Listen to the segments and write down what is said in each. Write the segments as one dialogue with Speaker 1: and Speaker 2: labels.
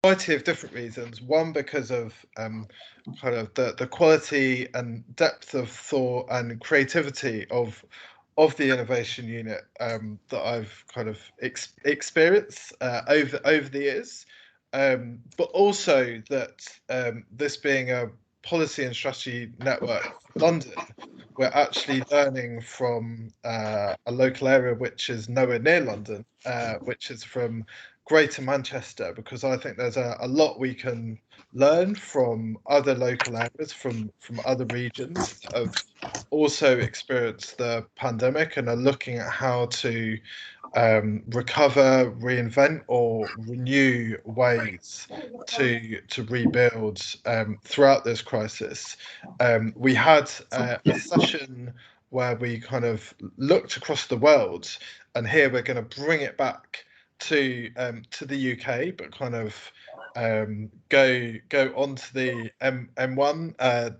Speaker 1: variety of different reasons. One, because of kind of the quality and depth of thought and creativity of the innovation unit that I've kind of experienced over the years, but also that this being a policy and strategy network for London, we're actually learning from a local area which is nowhere near London, which is from Greater Manchester, because I think there's a lot we can learn from other local areas, from other regions that have also experienced the pandemic and are looking at how to recover, reinvent, or renew ways to rebuild throughout this crisis. We had a session where we kind of looked across the world, and here we're going to bring it back to the UK, but kind of go onto the M1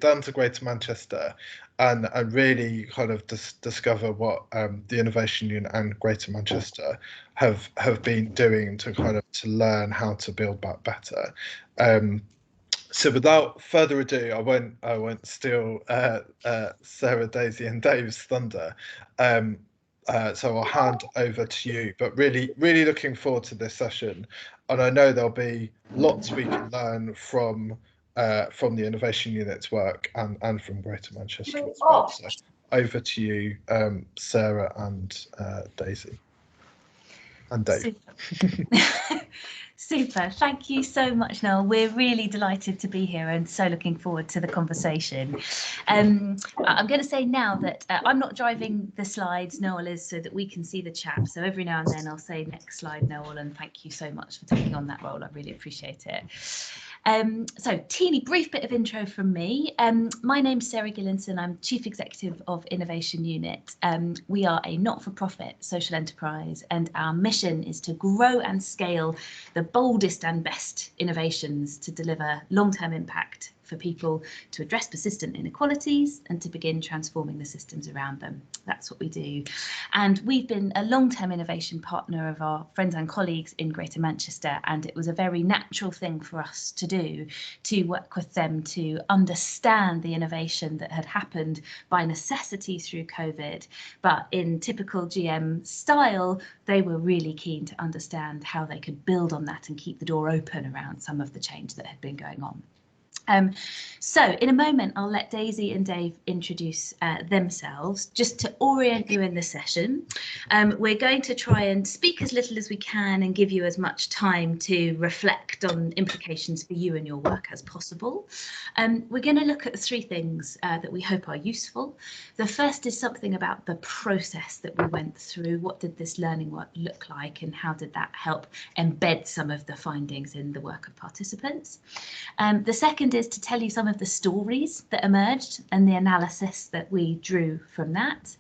Speaker 1: down to Greater Manchester, and really kind of discover what the Innovation Unit and Greater Manchester have been doing to kind of to learn how to build back better. So without further ado, I won't steal Sarah, Daisy, and Dave's thunder. So I'll hand over to you. But really looking forward to this session, and I know there'll be lots we can learn from the Innovation Unit's work and from Greater Manchester as well. So over to you, Sarah and Daisy. And Dave.
Speaker 2: Super. Thank you so much, Noel. We're really delighted to be here and so looking forward to the conversation. I'm going to say now that I'm not driving the slides, Noel is, so that we can see the chat. So every now and then I'll say next slide, Noel, and thank you so much for taking on that role. I really appreciate it. So teeny brief bit of intro from me. My name's Sarah Gillinson. I'm Chief Executive of Innovation Unit. We are a not-for-profit social enterprise, and our mission is to grow and scale the boldest and best innovations to deliver long-term impact for people, to address persistent inequalities and to begin transforming the systems around them. That's what we do. And we've been a long-term innovation partner of our friends and colleagues in Greater Manchester, and it was a very natural thing for us to do, to work with them to understand the innovation that had happened by necessity through COVID. But in typical GM style, they were really keen to understand how they could build on that and keep the door open around some of the change that had been going on. So in a moment, I'll let Daisy and Dave introduce themselves. Just to orient you in the session, we're going to try and speak as little as we can and give you as much time to reflect on implications for you and your work as possible. We're going to look at three things that we hope are useful. The first is something about the process that we went through. What did this learning work look like, and how did that help embed some of the findings in the work of participants? The second is to tell you some of the stories that emerged and the analysis that we drew from that.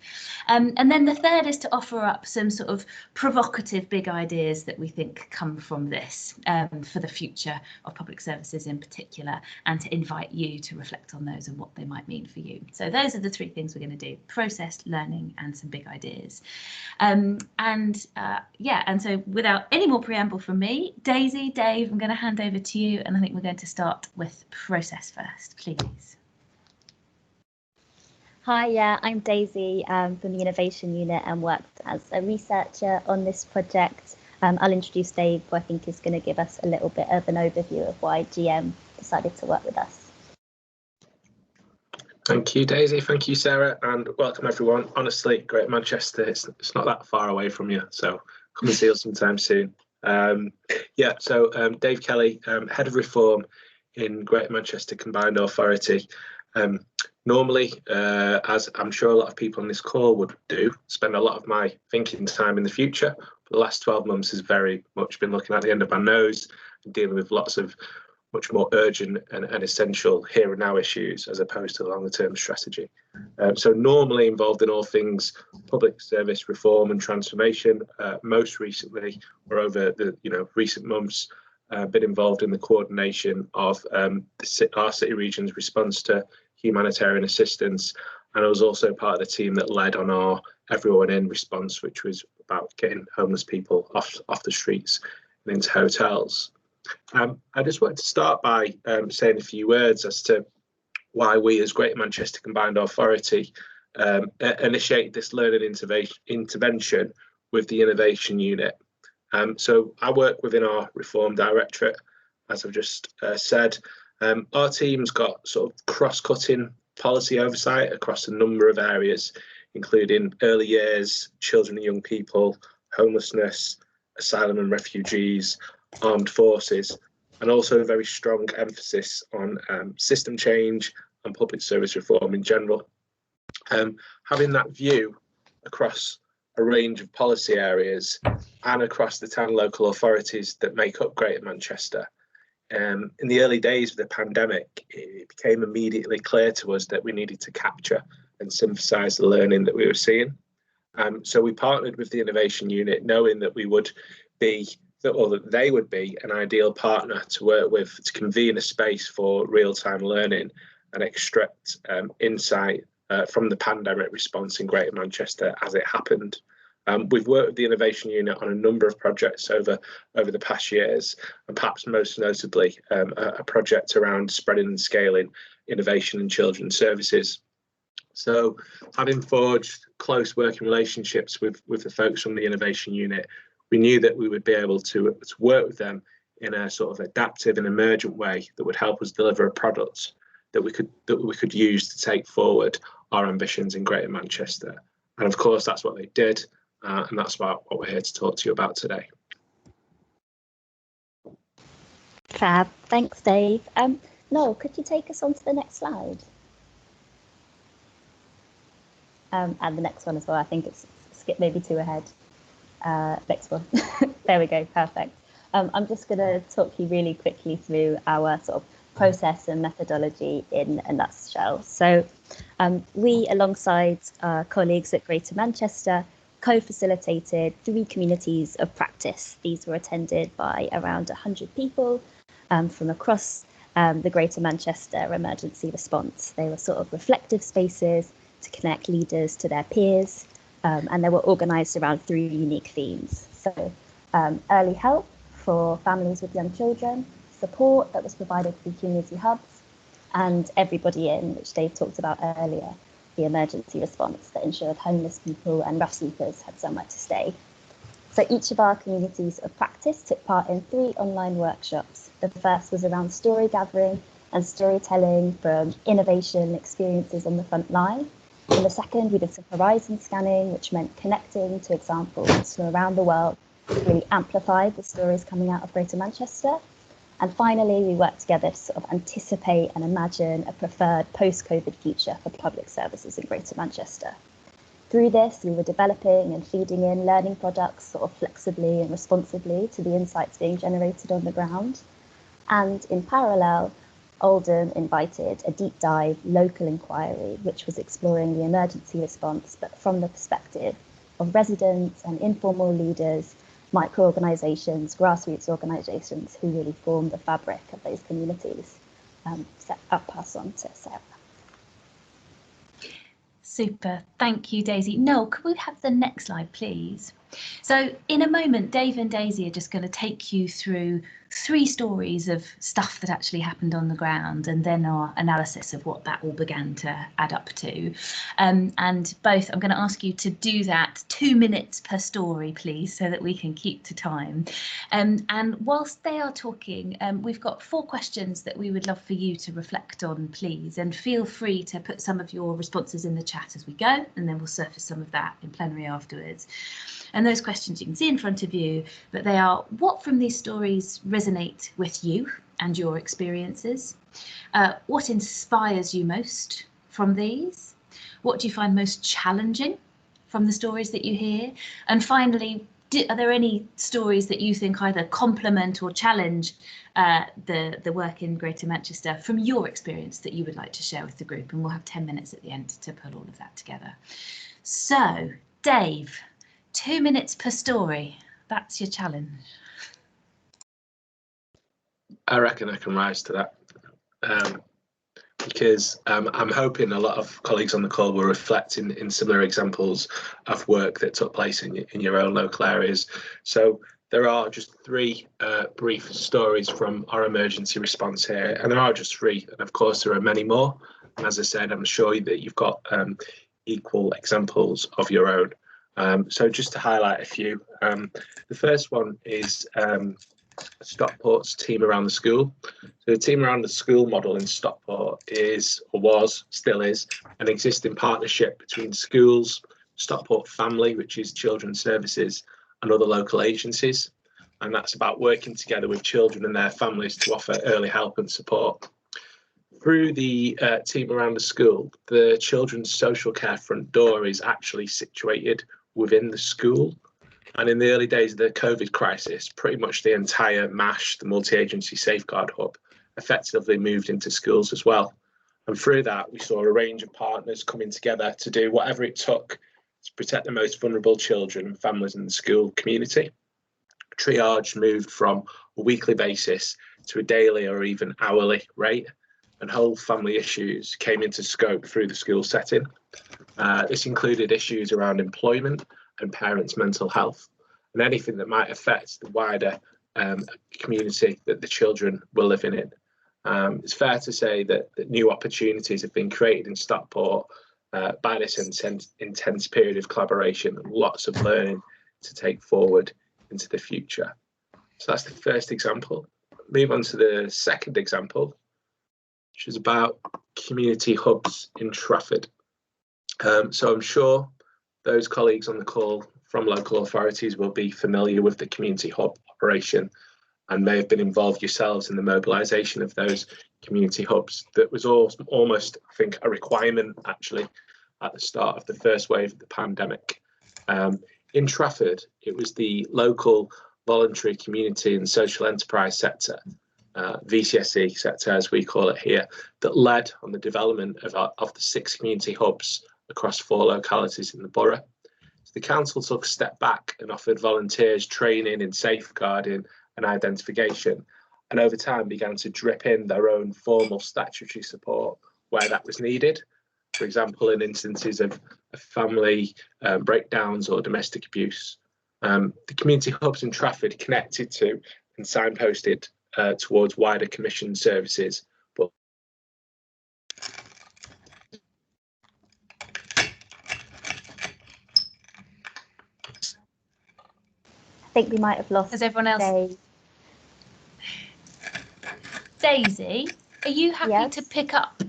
Speaker 2: And then the third is to offer up some sort of provocative big ideas that we think come from this for the future of public services in particular, and to invite you to reflect on those and what they might mean for you. So those are the three things we're going to do: process, learning, and some big ideas. And so without any more preamble from me, Daisy, Dave, I'm going to hand over to you, and I think we're going to start with process first, please.
Speaker 3: Hi, I'm Daisy from the Innovation Unit and worked as a researcher on this project. I'll introduce Dave, who I think is going to give us a little bit of an overview of why GM decided to work with us.
Speaker 4: Thank you, Daisy. Thank you, Sarah, and welcome everyone. Honestly, Greater Manchester, it's not that far away from you, so come and see us sometime soon. Dave Kelly, Head of Reform in Greater Manchester Combined Authority. Normally, as I'm sure a lot of people on this call would do, spend a lot of my thinking time in the future. But the last 12 months has very much been looking at the end of my nose and dealing with lots of much more urgent and essential here and now issues as opposed to the longer term strategy. So normally involved in all things public service reform and transformation. Most recently, or over the recent months, been involved in the coordination of our city region's response to humanitarian assistance, and I was also part of the team that led on our Everyone In response, which was about getting homeless people off the streets and into hotels. I just wanted to start by saying a few words as to why we as Greater Manchester Combined Authority initiated this learning intervention with the Innovation Unit. So I work within our Reform Directorate, as I've just said. Our team's got sort of cross-cutting policy oversight across a number of areas, including early years, children and young people, homelessness, asylum and refugees, armed forces, and also a very strong emphasis on system change and public service reform in general. Having that view across a range of policy areas and across the 10 local authorities that make up Greater Manchester. In the early days of the pandemic, it became immediately clear to us that we needed to capture and synthesize the learning that we were seeing. So we partnered with the Innovation Unit, knowing that we would be, or that they would be, an ideal partner to work with to convene a space for real-time learning and extract insight from the pandemic response in Greater Manchester as it happened. We've worked with the Innovation Unit on a number of projects over the past years, and perhaps most notably a project around spreading and scaling innovation in children's services. So having forged close working relationships with the folks from the Innovation Unit, we knew that we would be able to work with them in a sort of adaptive and emergent way that would help us deliver a product that we could use to take forward our ambitions in Greater Manchester. And of course, that's what they did. And that's what we're here to talk to you about today.
Speaker 3: Fab, thanks Dave. Noel, could you take us on to the next slide? And the next one as well. I think it's skip maybe 2 ahead. Next one. There we go, perfect. I'm just going to talk you really quickly through our sort of process and methodology in a nutshell. So we, alongside our colleagues at Greater Manchester, co-facilitated 3 communities of practice. These were attended by around 100 people from across the Greater Manchester emergency response. They were sort of reflective spaces to connect leaders to their peers, and they were organised around 3 unique themes. So early help for families with young children, support that was provided through community hubs, and everybody in, which Dave talked about earlier, the emergency response that ensured homeless people and rough sleepers had somewhere to stay. So each of our communities of practice took part in 3 online workshops. The first was around story gathering and storytelling from innovation experiences on the front line. In the second, we did some horizon scanning, which meant connecting to examples from around the world to really amplify the stories coming out of Greater Manchester. And finally, we worked together to sort of anticipate and imagine a preferred post-COVID future for public services in Greater Manchester. Through this, we were developing and feeding in learning products sort of flexibly and responsively to the insights being generated on the ground. And in parallel, Oldham invited a deep dive local inquiry, which was exploring the emergency response, but from the perspective of residents and informal leaders, micro-organisations, grassroots organisations who really form the fabric of those communities. I'll pass on to Sarah.
Speaker 2: Super, thank you, Daisy. Noel, could we have the next slide, please? So in a moment, Dave and Daisy are just going to take you through 3 stories of stuff that actually happened on the ground, and then our analysis of what that all began to add up to. And both, I'm going to ask you to do that 2 minutes per story, please, so that we can keep to time. And whilst they are talking, we've got 4 questions that we would love for you to reflect on, please, and feel free to put some of your responses in the chat as we go, and then we'll surface some of that in plenary afterwards. And those questions you can see in front of you, but they are: what from these stories resonate with you and your experiences? What inspires you most from these? What do you find most challenging from the stories that you hear? And finally, are there any stories that you think either complement or challenge the work in Greater Manchester from your experience that you would like to share with the group? And we'll have 10 minutes at the end to put all of that together. So, Dave, 2 minutes per story. That's your challenge.
Speaker 4: I reckon I can rise to that, because I'm hoping a lot of colleagues on the call will reflect in similar examples of work that took place in your own local areas. So There are just three brief stories from our emergency response here, and there are just three, and of course there are many more. And as I said, I'm sure that you've got equal examples of your own. So just to highlight a few, the first one is Stockport's Team Around the School. So the Team Around the School model in Stockport is, or was, still is, an existing partnership between schools, Stockport Family, which is children's services, and other local agencies. And that's about working together with children and their families to offer early help and support. Through the Team Around the School, the children's social care front door is actually situated within the school. And in the early days of the COVID crisis, pretty much the entire MASH, the multi-agency safeguard hub, effectively moved into schools as well. And through that, we saw a range of partners coming together to do whatever it took to protect the most vulnerable children and families in the school community. Triage moved from a weekly basis to a daily or even hourly rate, and whole family issues came into scope through the school setting. This included issues around employment and parents' mental health, and anything that might affect the wider community that the children were living in. It's fair to say that new opportunities have been created in Stockport by this intense period of collaboration, and lots of learning to take forward into the future. So that's the first example. Move on to the second example, which is about community hubs in Trafford. So I'm sure those colleagues on the call from local authorities will be familiar with the community hub operation and may have been involved yourselves in the mobilisation of those community hubs. That was almost, I think, a requirement actually at the start of the first wave of the pandemic. In Trafford, it was the local voluntary community and social enterprise sector, VCSE sector as we call it here, that led on the development of the 6 community hubs across 4 localities in the borough. So the council took a step back and offered volunteers training in safeguarding and identification, and over time began to drip in their own formal statutory support where that was needed. For example, in instances of family breakdowns or domestic abuse. The community hubs in Trafford connected to and signposted towards wider commission services. But
Speaker 3: I think we might have lost.
Speaker 2: Has everyone else? Daisy, are you happy to pick up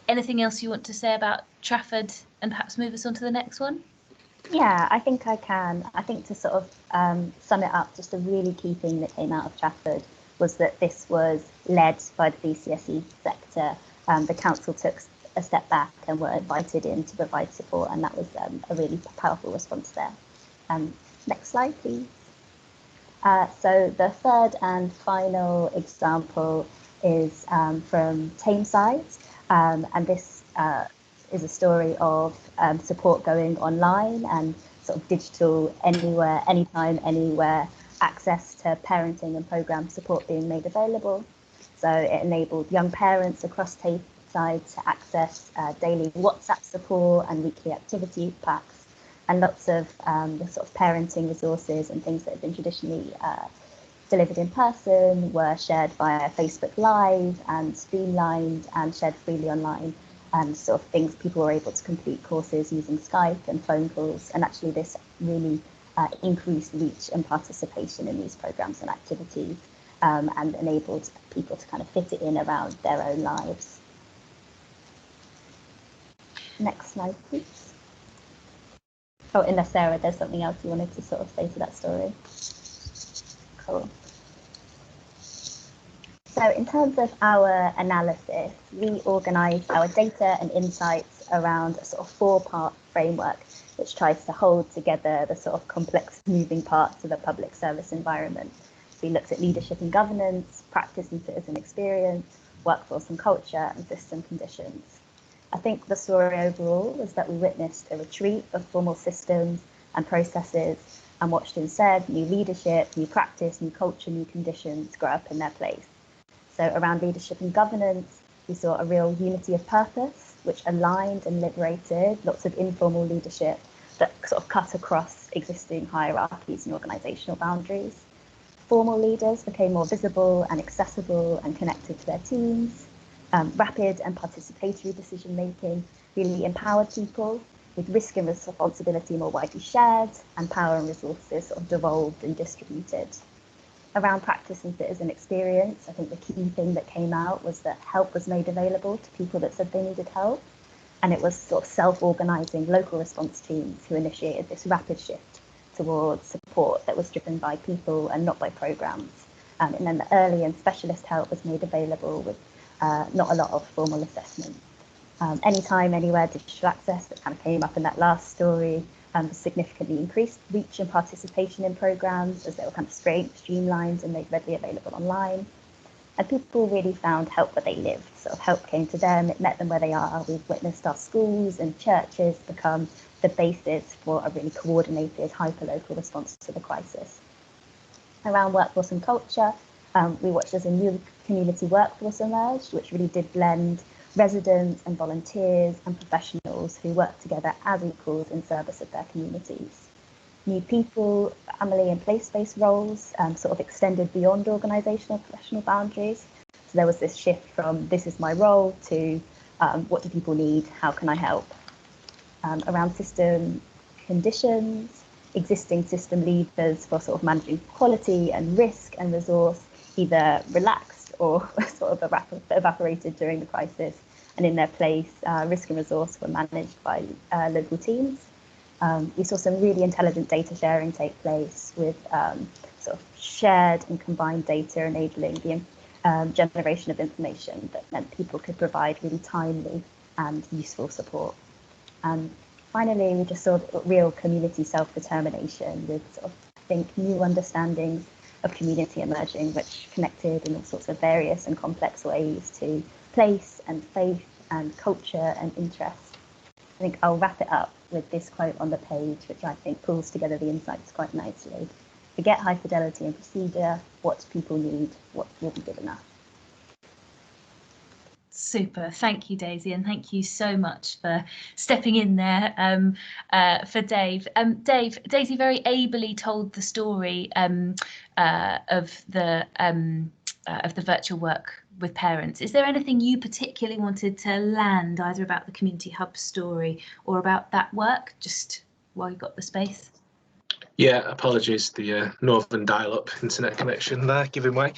Speaker 2: anything else you want to say about Trafford and perhaps move us on to the next one?
Speaker 3: Yeah, I think I can. I think to sort of sum it up, just a really key thing that came out of Trafford was that this was led by the VCSE sector. The council took a step back and were invited in to provide support, and that was a really powerful response there. Next slide, please. So the third and final example is from Tamesides, and this is a story of support going online and sort of digital anywhere, anytime, anywhere access to parenting and programme support being made available. So it enabled young parents across Tameside to access daily WhatsApp support and weekly activity packs, and lots of the sort of parenting resources and things that have been traditionally delivered in person were shared via Facebook Live and streamlined and shared freely online. And sort of things people were able to complete courses using Skype and phone calls, and actually this really increased reach and participation in these programs and activities, and enabled people to kind of fit it in around their own lives. Next slide, please. Oh, unless Sarah, there's something else you wanted to sort of say to that story. Cool. So in terms of our analysis, we organised our data and insights around a sort of 4-part framework, which tries to hold together the sort of complex moving parts of a public service environment. So we looked at leadership and governance, practice and citizen experience, workforce and culture, and system conditions. I think the story overall was that we witnessed a retreat of formal systems and processes and watched instead new leadership, new practice, new culture, new conditions grow up in their place. So around leadership and governance, we saw a real unity of purpose, which aligned and liberated lots of informal leadership that sort of cut across existing hierarchies and organisational boundaries. Formal leaders became more visible and accessible and connected to their teams. Rapid and participatory decision making really empowered people, with risk and responsibility more widely shared and power and resources sort of devolved and distributed. Around practice and citizen experience, I think the key thing that came out was that help was made available to people that said they needed help. And it was sort of self-organising local response teams who initiated this rapid shift towards support that was driven by people and not by programmes. And then the early and specialist help was made available with not a lot of formal assessment. Anytime, anywhere digital access that kind of came up in that last story significantly increased reach and participation in programmes as they were kind of streamlined and made readily available online. And people really found help where they lived. Sort of help came to them, it met them where they are. We've witnessed our schools and churches become the basis for a really coordinated, hyper-local response to the crisis. Around workforce and culture, we watched as a new community workforce emerged, which really did blend residents and volunteers and professionals who work together as equals in service of their communities. New people, family and place-based roles sort of extended beyond organisational professional boundaries. So there was this shift from this is my role to what do people need, how can I help? Around system conditions, existing system levers for sort of managing quality and risk and resource either relaxed or sort of evaporated during the crisis, and in their place, risk and resource were managed by local teams. We saw some really intelligent data sharing take place with sort of shared and combined data enabling the generation of information that meant people could provide really timely and useful support. And finally, we just saw real community self-determination with sort of, I think, new understandings of community emerging, which connected in all sorts of various and complex ways to place and faith and culture and interest. I think I'll wrap it up with this quote on the page, which I think pulls together the insights quite nicely. Forget high fidelity and procedure, what people need, what will be good enough.
Speaker 2: Super, thank you, Daisy, and thank you so much for stepping in there for Dave. Daisy very ably told the story of the virtual work with parents. Is there anything you particularly wanted to land, either about the Community Hub story or about that work, just while you got the space?
Speaker 4: Yeah, apologies, the northern dial-up internet connection there giving way.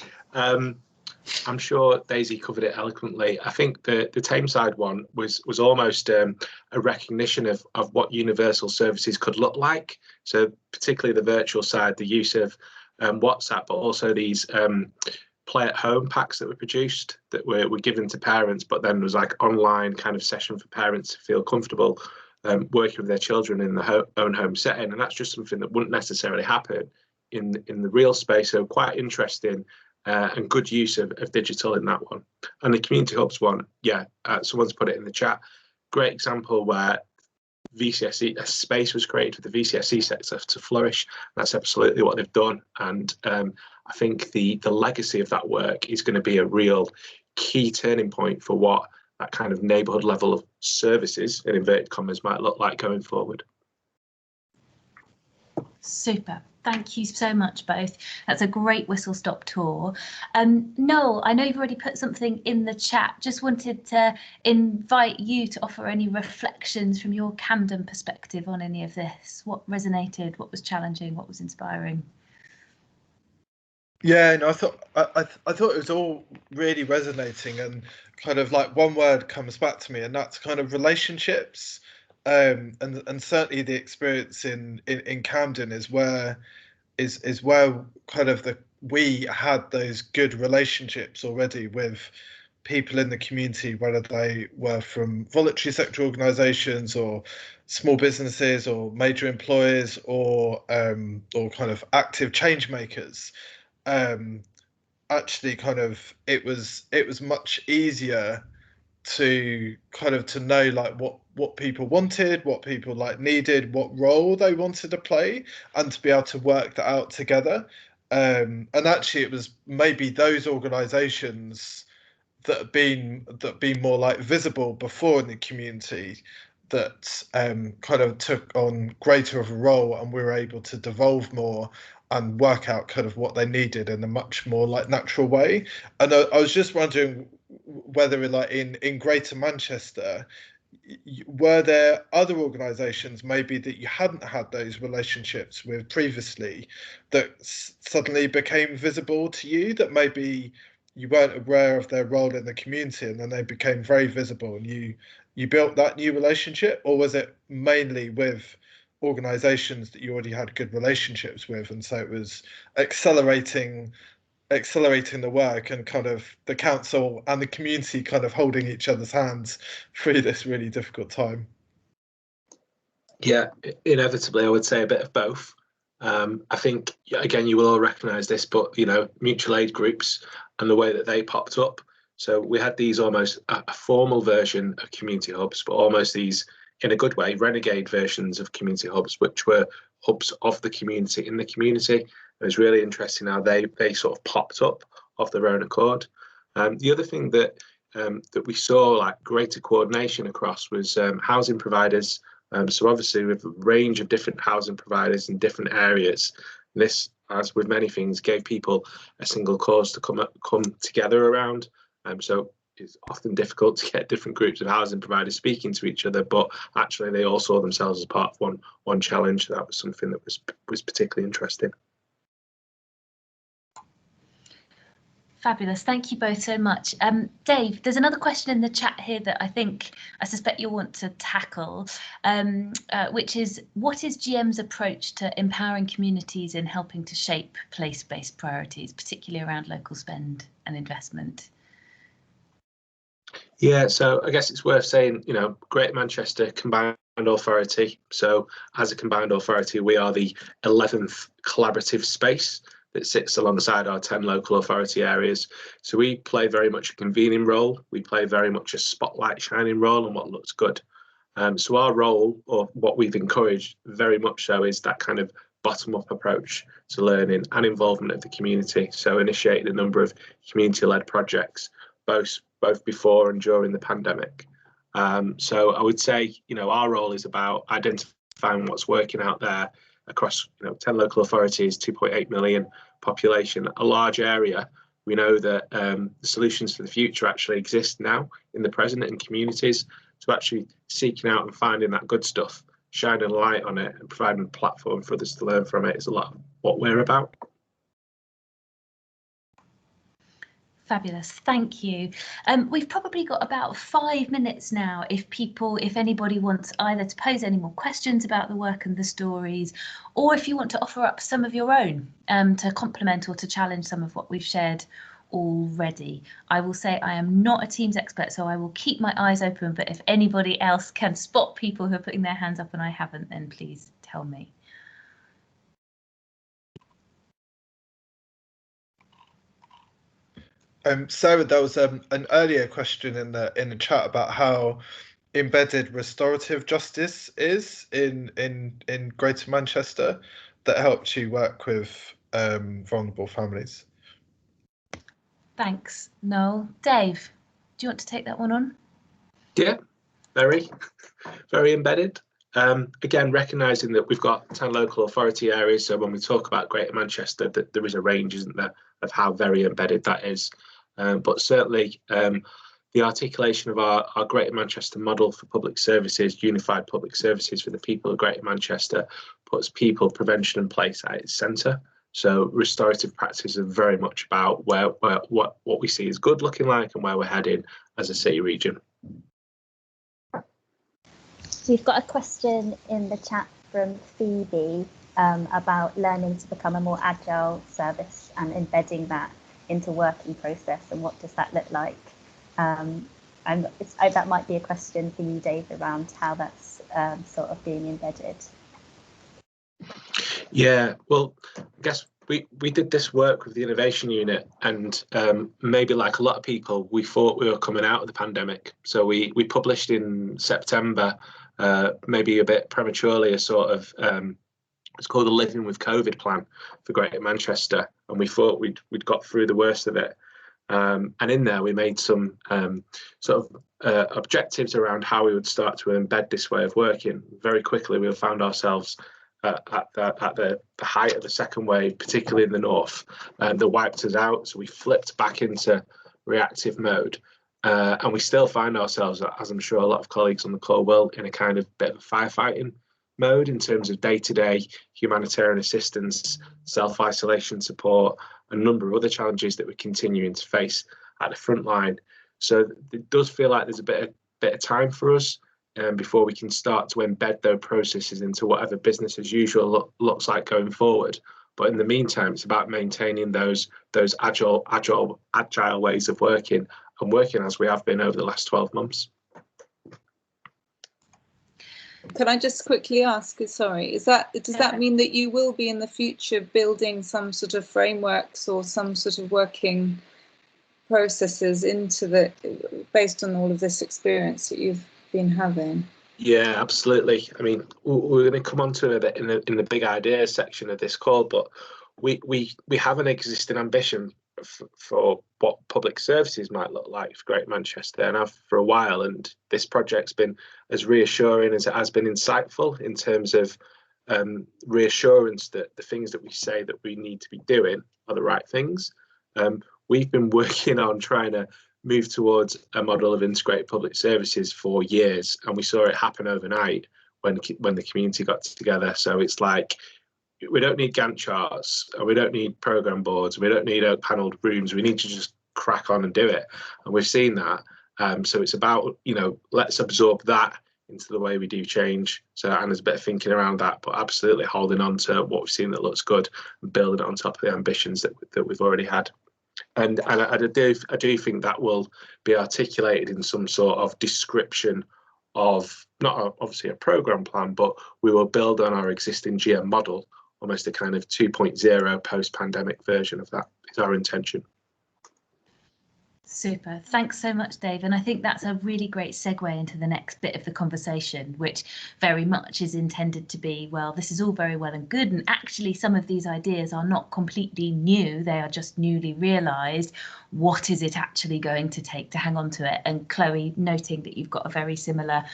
Speaker 4: I'm sure Daisy covered it eloquently. I think the Tameside one was almost a recognition of what universal services could look like. So particularly the virtual side, the use of WhatsApp, but also these play at home packs that were produced that were given to parents, but then was like online kind of session for parents to feel comfortable working with their children in the own home setting. And that's just something that wouldn't necessarily happen in the real space. So quite interesting. And good use of digital in that one. And the Community Hubs one, yeah, someone's put it in the chat. Great example where VCSE, a space was created for the VCSE sector to flourish. That's absolutely what they've done. And I think the legacy of that work is going to be a real key turning point for what that kind of neighbourhood level of services, in inverted commas, might look like going forward.
Speaker 2: Super. Thank you so much, both. That's a great whistle-stop tour. Noel, I know you've already put something in the chat. Just wanted to invite you to offer any reflections from your Camden perspective on any of this. What resonated? What was challenging? What was inspiring?
Speaker 1: Yeah, no, I thought it was all really resonating, and kind of like one word comes back to me, and that's kind of relationships. And certainly the experience in Camden is where kind of we had those good relationships already with people in the community, whether they were from voluntary sector organisations or small businesses or major employers or kind of active change makers. Actually, kind of it was much easier to kind of to know like what people wanted, what people like needed, what role they wanted to play, and to be able to work that out together. And actually it was maybe those organizations that have been more like visible before in the community that kind of took on greater of a role, and we were able to devolve more and work out kind of what they needed in a much more like natural way. And I was just wondering whether like in Greater Manchester, were there other organisations maybe that you hadn't had those relationships with previously that suddenly became visible to you, that maybe you weren't aware of their role in the community, and then they became very visible and you built that new relationship? Or was it mainly with organisations that you already had good relationships with, and so it was accelerating the work and kind of the council and the community kind of holding each other's hands through this really difficult time?
Speaker 4: Yeah, inevitably, I would say a bit of both. I think, again, you will all recognise this, but, mutual aid groups and the way that they popped up. So we had these almost a formal version of community hubs, but almost these, in a good way, renegade versions of community hubs, which were hubs of the community in the community. It was really interesting how they sort of popped up of their own accord. The other thing that we saw like greater coordination across was housing providers. So obviously with a range of different housing providers in different areas, this, as with many things, gave people a single cause to come together around. So it's often difficult to get different groups of housing providers speaking to each other, but actually they all saw themselves as part of one challenge. That was something that was particularly interesting.
Speaker 2: Fabulous. Thank you both so much. Dave, there's another question in the chat here that I suspect you'll want to tackle, which is, what is GM's approach to empowering communities in helping to shape place-based priorities, particularly around local spend and investment?
Speaker 4: Yeah, so I guess it's worth saying, Greater Manchester Combined Authority. So as a combined authority, we are the 11th collaborative space that sits alongside our 10 local authority areas. So we play very much a convening role. We play very much a spotlight shining role on what looks good. So our role, or what we've encouraged very much so, is that kind of bottom-up approach to learning and involvement of the community. So initiating a number of community-led projects, both before and during the pandemic. So I would say, our role is about identifying what's working out there across 10 local authorities, 2.8 million population, a large area. We know that the solutions for the future actually exist now in the present in communities. So actually seeking out and finding that good stuff, shining a light on it and providing a platform for others to learn from it is a lot of what we're about.
Speaker 2: Fabulous, thank you. We've probably got about 5 minutes now if anybody wants either to pose any more questions about the work and the stories, or if you want to offer up some of your own to complement or to challenge some of what we've shared already. I will say I am not a Teams expert, so I will keep my eyes open, but if anybody else can spot people who are putting their hands up and I haven't, then please tell me.
Speaker 1: Sarah, there was an earlier question in the chat about how embedded restorative justice is in Greater Manchester that helped you work with vulnerable families.
Speaker 2: Thanks, Noel. Dave, do you want to take that one on?
Speaker 4: Yeah, very embedded. Again, recognising that we've got 10 local authority areas, so when we talk about Greater Manchester, that there is a range, isn't there, of how very embedded that is. But certainly the articulation of our Greater Manchester model for public services, unified public services for the people of Greater Manchester, puts people, prevention and place at its centre. So restorative practices are very much about what we see is good looking like and where we're heading as a city region.
Speaker 3: We've got a question in the chat from Phoebe about learning to become a more agile service and embedding that into working process, and what does that look like? That might be a question for you, Dave, around how that's sort of being embedded.
Speaker 4: Yeah, well, I guess we did this work with the innovation unit, and maybe like a lot of people, we thought we were coming out of the pandemic. So we published in September, maybe a bit prematurely, a sort of it's called the Living with COVID plan for Greater Manchester, and we thought we'd got through the worst of it. And in there, we made some sort of objectives around how we would start to embed this way of working. Very quickly, we found ourselves at the height of the second wave, particularly in the north, that wiped us out. So we flipped back into reactive mode. And we still find ourselves, as I'm sure a lot of colleagues on the call will, in a kind of bit of firefighting mode in terms of day-to-day humanitarian assistance, self-isolation support, a number of other challenges that we're continuing to face at the front line. So it does feel like there's a bit of time for us before we can start to embed those processes into whatever business as usual looks like going forward. But in the meantime, it's about maintaining those agile ways of working and working as we have been over the last 12 months.
Speaker 5: Can I just quickly ask, sorry, does that mean that you will be in the future building some sort of frameworks or some sort of working processes based on all of this experience that you've been having?
Speaker 4: Yeah, absolutely. I mean, we're going to come on to it a bit in the big ideas section of this call, but we have an existing ambition for what public services might look like for Greater Manchester, and have for a while. And this project's been as reassuring as it has been insightful in terms of reassurance that the things that we say that we need to be doing are the right things. We've been working on trying to move towards a model of integrated public services for years, and we saw it happen overnight when the community got together. So it's like, we don't need Gantt charts, and we don't need program boards, we don't need panelled rooms. We need to just crack on and do it, and we've seen that. So it's about, let's absorb that into the way we do change. So Anna's a bit of thinking around that, but absolutely holding on to what we've seen that looks good and building it on top of the ambitions that we've already had. And I do think that will be articulated in some sort of description of, not obviously a program plan, but we will build on our existing GM model, almost a kind of 2.0 post-pandemic version of that is our intention.
Speaker 2: Super. Thanks so much, Dave. And I think that's a really great segue into the next bit of the conversation, which very much is intended to be, well, this is all very well and good. And actually, some of these ideas are not completely new. They are just newly realised. What is it actually going to take to hang on to it? And Chloe, noting that you've got a very similar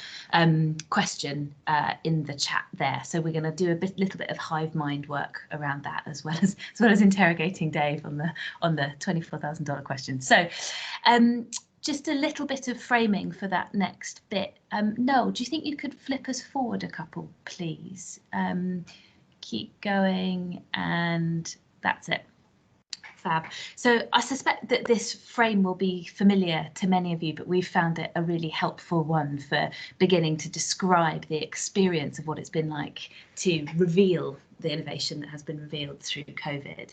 Speaker 2: question in the chat there. So we're going to do a little bit of hive mind work around that, as well as interrogating Dave on the $24,000 question. So just a little bit of framing for that next bit. Noel, do you think you could flip us forward a couple, please? Keep going, and that's it. Fab. So I suspect that this frame will be familiar to many of you, but we've found it a really helpful one for beginning to describe the experience of what it's been like to reveal the innovation that has been revealed through COVID.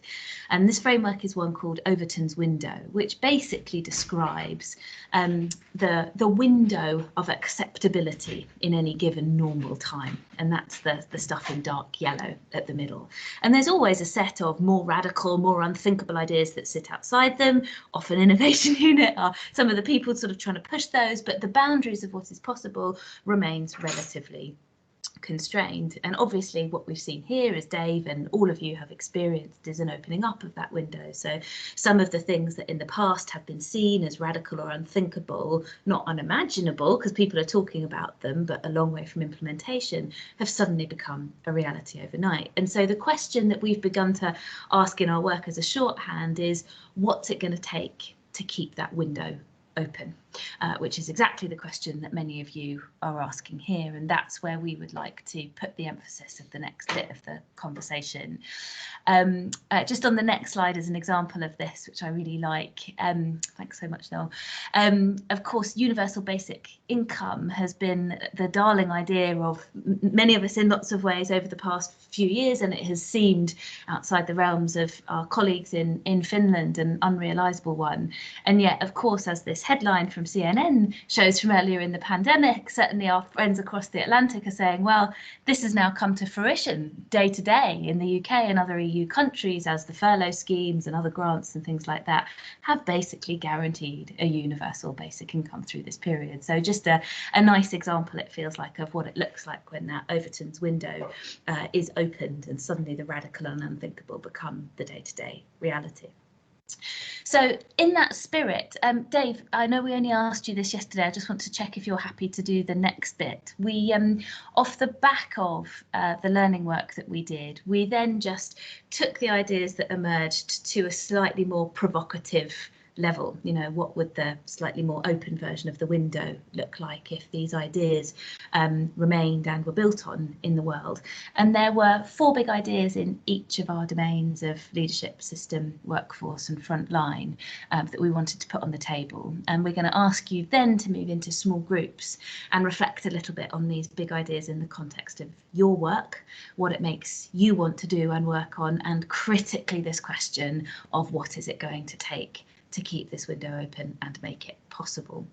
Speaker 2: And this framework is one called Overton's Window, which basically describes the window of acceptability in any given normal time. And that's the stuff in dark yellow at the middle. And there's always a set of more radical, more unthinkable ideas that sit outside them. Often Innovation Unit are some of the people sort of trying to push those, but the boundaries of what is possible remains relatively constrained. And obviously what we've seen here, as Dave and all of you have experienced, is an opening up of that window. So some of the things that in the past have been seen as radical or unthinkable, not unimaginable because people are talking about them, but a long way from implementation, have suddenly become a reality overnight. And so the question that we've begun to ask in our work as a shorthand is, what's it going to take to keep that window open, which is exactly the question that many of you are asking here, and that's where we would like to put the emphasis of the next bit of the conversation. Just on the next slide is an example of this, which I really like. Thanks so much, Noel. Of course, universal basic income has been the darling idea of many of us in lots of ways over the past few years, and it has seemed, outside the realms of our colleagues in Finland, an unrealisable one. And yet, of course, as this headline from CNN shows from earlier in the pandemic, certainly our friends across the Atlantic are saying, well, this has now come to fruition day to day in the UK and other EU countries, as the furlough schemes and other grants and things like that have basically guaranteed a universal basic income through this period. So just a nice example, it feels like, of what it looks like when that Overton's window is opened and suddenly the radical and unthinkable become the day-to-day reality. So in that spirit, Dave, I know we only asked you this yesterday. I just want to check if you're happy to do the next bit. We, off the back of the learning work that we did, we then just took the ideas that emerged to a slightly more provocative level. You know, what would the slightly more open version of the window look like if these ideas remained and were built on in the world? And there were 4 big ideas in each of our domains of leadership, system, workforce and frontline that we wanted to put on the table. And we're going to ask you then to move into small groups and reflect a little bit on these big ideas in the context of your work, what it makes you want to do and work on, and critically this question of what is it going to take to keep this window open and make it possible.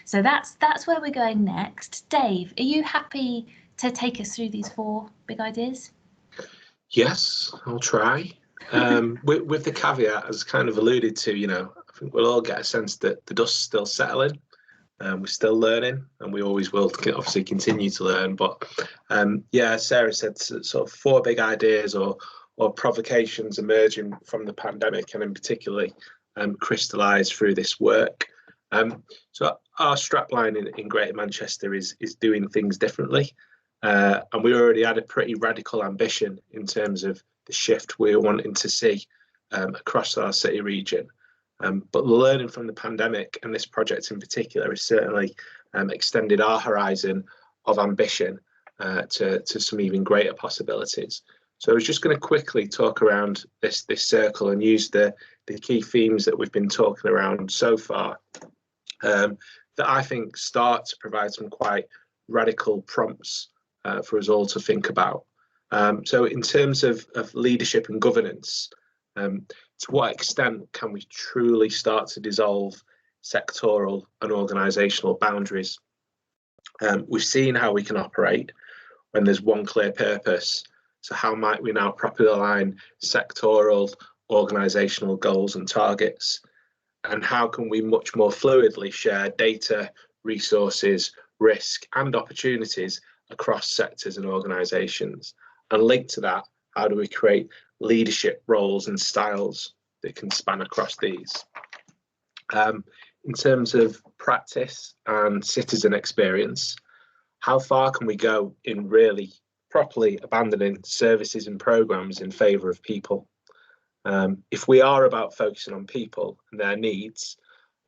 Speaker 2: So that's where we're going next. Dave, are you happy to take us through these 4 big ideas?
Speaker 4: Yes, I'll try. With the caveat, as kind of alluded to, you know, I think we'll all get a sense that the dust's still settling. We're still learning, and we always will obviously continue to learn. But yeah, as Sarah said, sort of 4 big ideas or provocations emerging from the pandemic, and in particularly crystallised through this work. So our strapline in Greater Manchester is doing things differently, and we already had a pretty radical ambition in terms of the shift we're wanting to see across our city region. But the learning from the pandemic, and this project in particular, has certainly extended our horizon of ambition to some even greater possibilities. So I was just going to quickly talk around this circle and use the key themes that we've been talking around so far that I think start to provide some quite radical prompts for us all to think about. So in terms of leadership and governance, to what extent can we truly start to dissolve sectoral and organisational boundaries? We've seen how we can operate when there's one clear purpose. So how might we now properly align sectoral, organisational goals and targets? And how can we much more fluidly share data, resources, risk and opportunities across sectors and organisations? And linked to that, how do we create leadership roles and styles that can span across these? In terms of practice and citizen experience, how far can we go in really properly abandoning services and programmes in favour of people? If we are about focusing on people and their needs,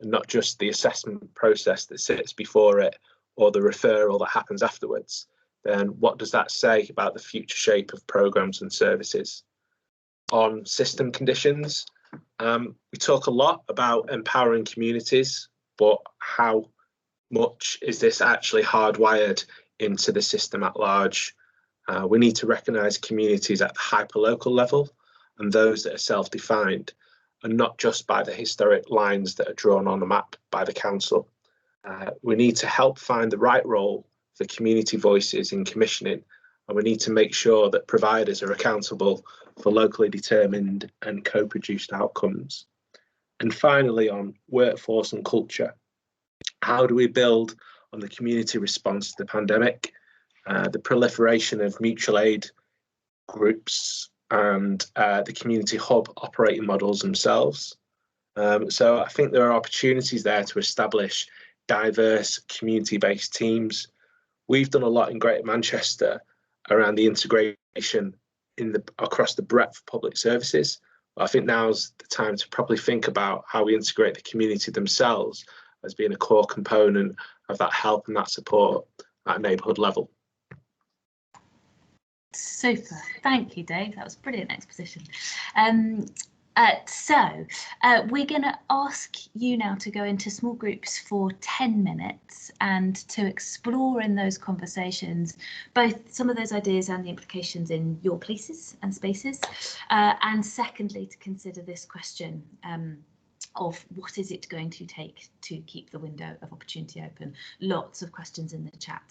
Speaker 4: and not just the assessment process that sits before it or the referral that happens afterwards, then what does that say about the future shape of programmes and services? On system conditions, we talk a lot about empowering communities, but how much is this actually hardwired into the system at large? We need to recognise communities at the hyperlocal level and those that are self-defined, and not just by the historic lines that are drawn on a map by the council. We need to help find the right role for community voices in commissioning, and we need to make sure that providers are accountable for locally determined and co-produced outcomes. And finally, on workforce and culture, how do we build on the community response to the pandemic, the proliferation of mutual aid groups and the community hub operating models themselves? So I think there are opportunities there to establish diverse community-based teams. We've done a lot in Greater Manchester around the integration across the breadth of public services. I think now's the time to properly think about how we integrate the community themselves as being a core component of that help and that support at a neighbourhood level.
Speaker 2: Super, thank you, Dave. That was brilliant exposition. So we're going to ask you now to go into small groups for 10 minutes and to explore in those conversations both some of those ideas and the implications in your places and spaces, and secondly to consider this question of what is it going to take to keep the window of opportunity open. Lots of questions in the chat.